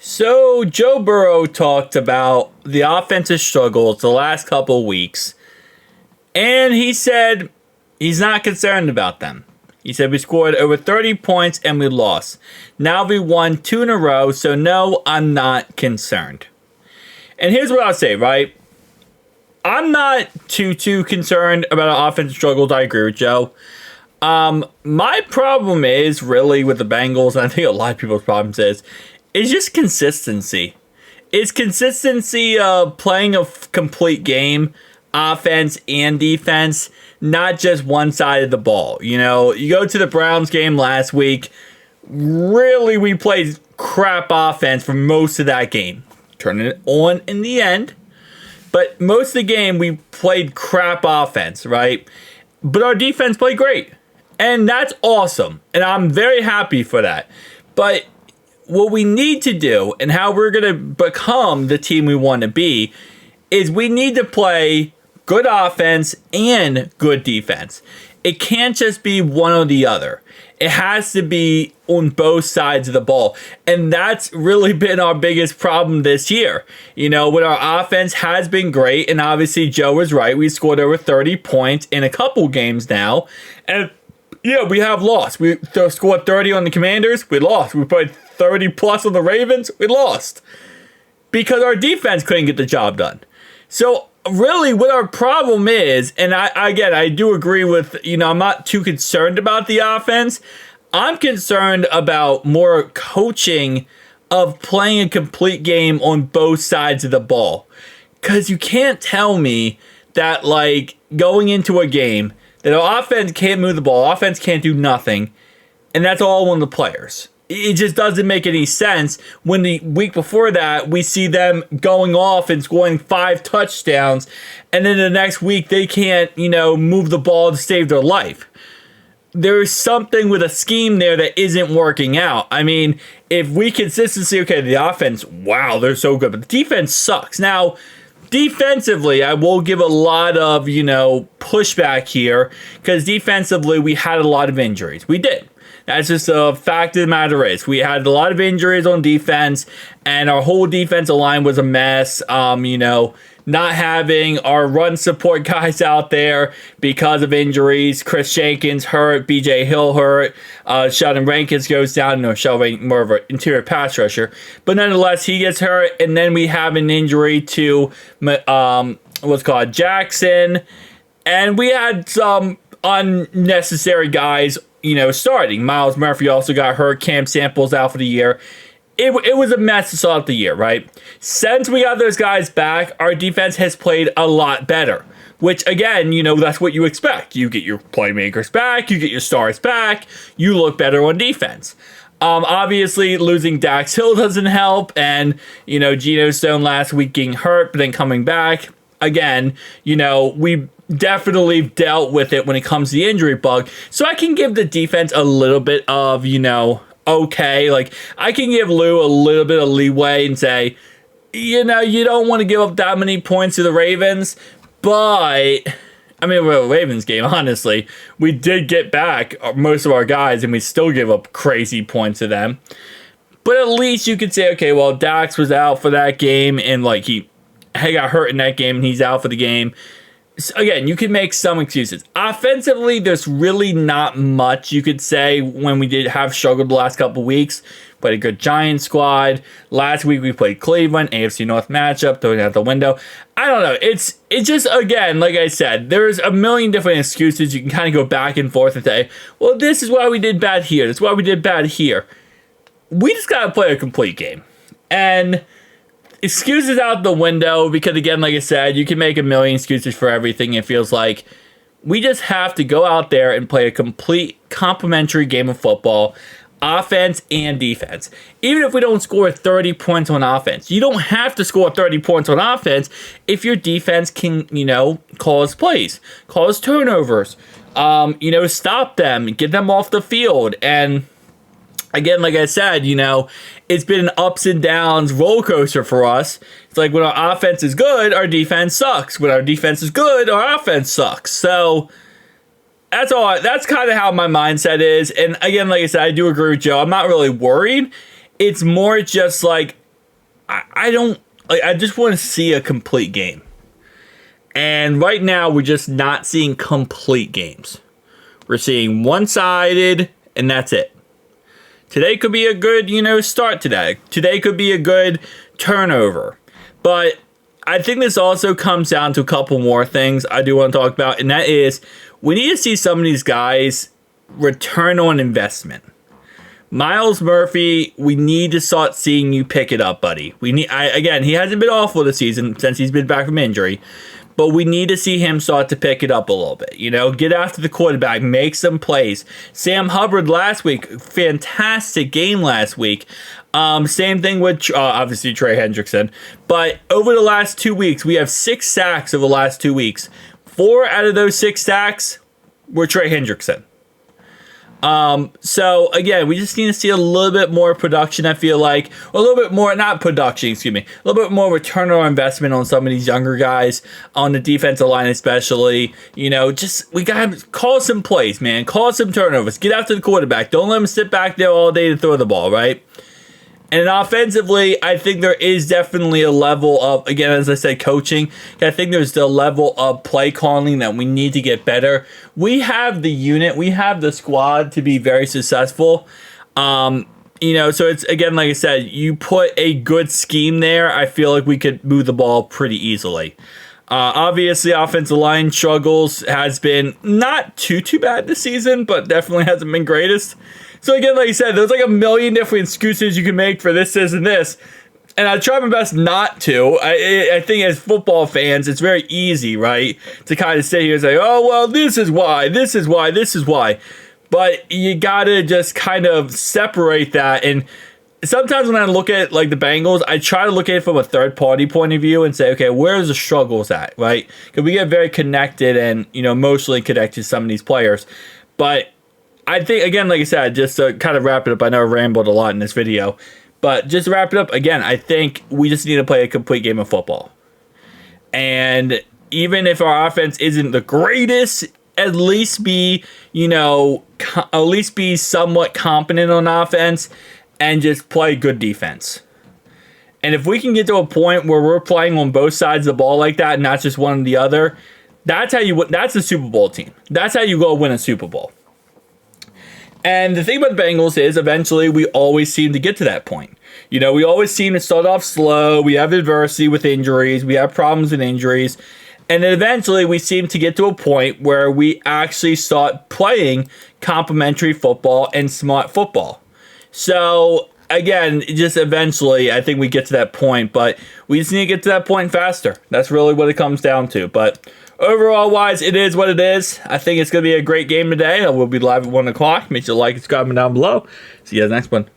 So Joe Burrow talked about the offensive struggles the last couple of weeks, and he said he's not concerned about them. He said we scored over 30 points and we lost. Now we won 2 in a row, so no, I'm not concerned. And here's what I'll say, right? I'm not too concerned about our offensive struggles. I agree with Joe. My problem is really with the Bengals, and I think a lot of people's problems is just consistency. It's consistency of playing a complete game, offense and defense, not just one side of the ball. You know, you go to the Browns game last week, really we played crap offense for most of that game. Turning it on in the end, but most of the game we played crap offense, right? But our defense played great. And that's awesome. And I'm very happy for that. But what we need to do and how we're going to become the team we want to be is we need to play good offense and good defense. It can't just be one or the other. It has to be on both sides of the ball. And that's really been our biggest problem this year. You know, when our offense has been great, and obviously Joe was right, we scored over 30 points in a couple games now. And yeah, we have lost. We scored 30 on the Commanders, we lost. We played 30 plus on the Ravens, we lost. Because our defense couldn't get the job done. So really what our problem is, and I do agree with, I'm not too concerned about the offense. I'm concerned about more coaching of playing a complete game on both sides of the ball. Because you can't tell me that, like, going into a game, that our offense can't move the ball, offense can't do nothing, and that's all on the players. It just doesn't make any sense when the week before that, we see them going off and scoring 5 touchdowns, and then the next week they can't, move the ball to save their life. There's something with a scheme there that isn't working out. I mean, if we consistently, okay, the offense, wow, they're so good, but the defense sucks. Now, defensively, I will give a lot of, pushback here, because defensively, we had a lot of injuries. We did. That's just a fact of the matter is. We had a lot of injuries on defense, and our whole defensive line was a mess. Not having our run support guys out there because of injuries. Chris Jenkins hurt, BJ Hill hurt, Sheldon Rankins goes down. No, Sheldon more of an interior pass rusher. But nonetheless, he gets hurt, and then we have an injury to what's called Jackson. And we had some unnecessary guys starting. Miles Murphy also got hurt. Cam Samples out for the year. It was a mess to start the year, right? Since we got those guys back, our defense has played a lot better. Which, again, that's what you expect. You get your playmakers back. You get your stars back. You look better on defense. Obviously, losing Dax Hill doesn't help. And, Geno Stone last week getting hurt, but then coming back. Again, we definitely dealt with it when it comes to the injury bug. So I can give the defense a little bit of, okay. Like, I can give Lou a little bit of leeway and say, you don't want to give up that many points to the Ravens. But, I mean, with the Ravens game, honestly, we did get back most of our guys and we still give up crazy points to them. But at least you could say, okay, well, Dax was out for that game and, like, he got hurt in that game and he's out for the game. So again, you can make some excuses. Offensively, there's really not much you could say when we did have struggled the last couple weeks. Played a good Giants squad. Last week we played Cleveland, AFC North matchup, throwing out the window. I don't know. It's just, again, like I said, there's a million different excuses. You can kind of go back and forth and say, well, this is why we did bad here. This is why we did bad here. We just got to play a complete game. And excuses out the window because, again, like I said, you can make a million excuses for everything. It feels like we just have to go out there and play a complete complementary game of football, offense and defense. Even if we don't score 30 points on offense, you don't have to score 30 points on offense if your defense can, cause plays, cause turnovers, stop them, get them off the field. And again, like I said, it's been an ups and downs roller coaster for us. It's like when our offense is good, our defense sucks. When our defense is good, our offense sucks. So that's all. That's kind of how my mindset is. And again, like I said, I do agree with Joe. I'm not really worried. It's more just like I just want to see a complete game. And right now, we're just not seeing complete games. We're seeing one-sided, and that's it. Today could be a good, start to that. Today could be a good turnover. But I think this also comes down to a couple more things I do want to talk about, and that is we need to see some of these guys return on investment. Miles Murphy, we need to start seeing you pick it up, buddy. Again, he hasn't been awful this season since he's been back from injury, but we need to see him start to pick it up a little bit. Get after the quarterback, make some plays. Sam Hubbard last week, fantastic game last week. Same thing with obviously Trey Hendrickson. But over the last 2 weeks, we have 6 sacks over the last 2 weeks. 4 out of those 6 sacks were Trey Hendrickson. So again, we just need to see a little bit more production, I feel like. Or a little bit more, not production, excuse me. A little bit more return on investment on some of these younger guys, on the defensive line especially. We gotta call some plays, man. Call some turnovers. Get after the quarterback. Don't let him sit back there all day to throw the ball, right? And offensively, I think there is definitely a level of, again, as I said, coaching. I think there's the level of play calling that we need to get better. We have the unit, we have the squad to be very successful. So it's, again, like I said, you put a good scheme there, I feel like we could move the ball pretty easily. Obviously, offensive line struggles has been not too bad this season, but definitely hasn't been greatest. So again, like I said, there's like a million different excuses you can make for this, and this. And I try my best not to. I think as football fans, it's very easy, right? To kind of sit here and say, oh, well, this is why. But you got to just kind of separate that. And sometimes when I look at like the Bengals, I try to look at it from a third party point of view and say, okay, where's the struggles at, right? Because we get very connected and, emotionally connected to some of these players. But I think, again, like I said, just to kind of wrap it up, I know I rambled a lot in this video, but just to wrap it up, again, I think we just need to play a complete game of football. And even if our offense isn't the greatest, at least be, somewhat competent on offense and just play good defense. And if we can get to a point where we're playing on both sides of the ball like that, and not just one or the other, that's a Super Bowl team. That's how you go win a Super Bowl. And the thing about the Bengals is eventually we always seem to get to that point. We always seem to start off slow. We have adversity with injuries. We have problems with injuries. And then eventually we seem to get to a point where we actually start playing complementary football and smart football. So, again, just eventually I think we get to that point. But we just need to get to that point faster. That's really what it comes down to. But overall wise, it is what it is. I think it's going to be a great game today. I will be live at 1 o'clock. Make sure to like and subscribe down below. See you guys next one. Peace.